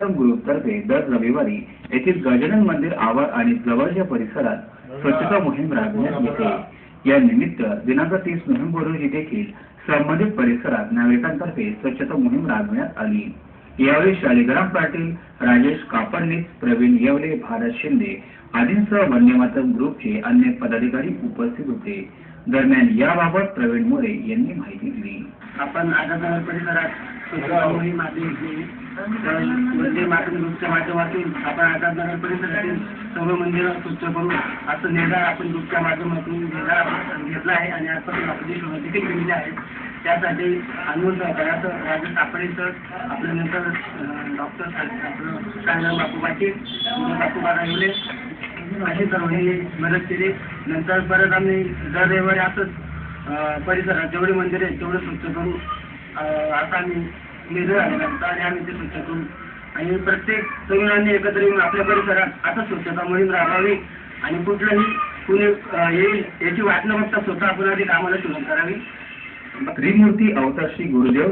ग्रुपतर्फे दर रविवारी येथील गजानन मंदिर आवार आणि जवळच्या परिसरात स्वच्छता मोहीम राबविण्यात येते। या निमित्त दिनांक 30 नोव्हेंबर रोजी देखील संबंधित परिसरात नागरिकांतर्फे स्वच्छता मोहीम राबविण्यात आली। यावेळी शालिग्राम पाटील, राजेश कापडनीस, प्रवीण येवले, भारत शिंदे आदींसह वन्यमातरम ग्रुपचे अन्य पदाधिकारी उपस्थित होते। दरम्यान याबाबत प्रवीण मोरे यांनी माहिती दिली। आपण आझादनगर परिसरात स्वच्छता मोहीम हाती घेतली। वंदे मातरम ग्रुपच्या माध्यमातून आपण आझादनगर परिसरातील सर्व मंदिरं स्वच्छ करू असं निर्धार आपण ग्रुपच्या माध्यमातून निर्धार घेतला आहे आणि आजपासून आपली सुरुवात देखील केलेली आहे। त्यासाठी अनुभव सहकार्याचं राजेश कापडे सर, आपल्यानंतर डॉक्टर आपलं बापू पाटील, बापू येवले अशी सर्वांनी मदत केली। नंतर परत आम्ही दर रविवारी असंच परिसरात जेवढे मंदिर आहेत तेवढे स्वच्छ करू असा आम्ही निर्णय घेतला आणि आम्ही ते स्वच्छ करू आणि प्रत्येक तरुणांनी एकत्र येऊन आपल्या परिसरात आता स्वच्छता मोहीम राबवावी आणि कुणी येईल याची वाट न बघता स्वतः आपण आधी कामाला सुरुवात करावी। त्रिमूर्ती अवतार श्री गुरुदेव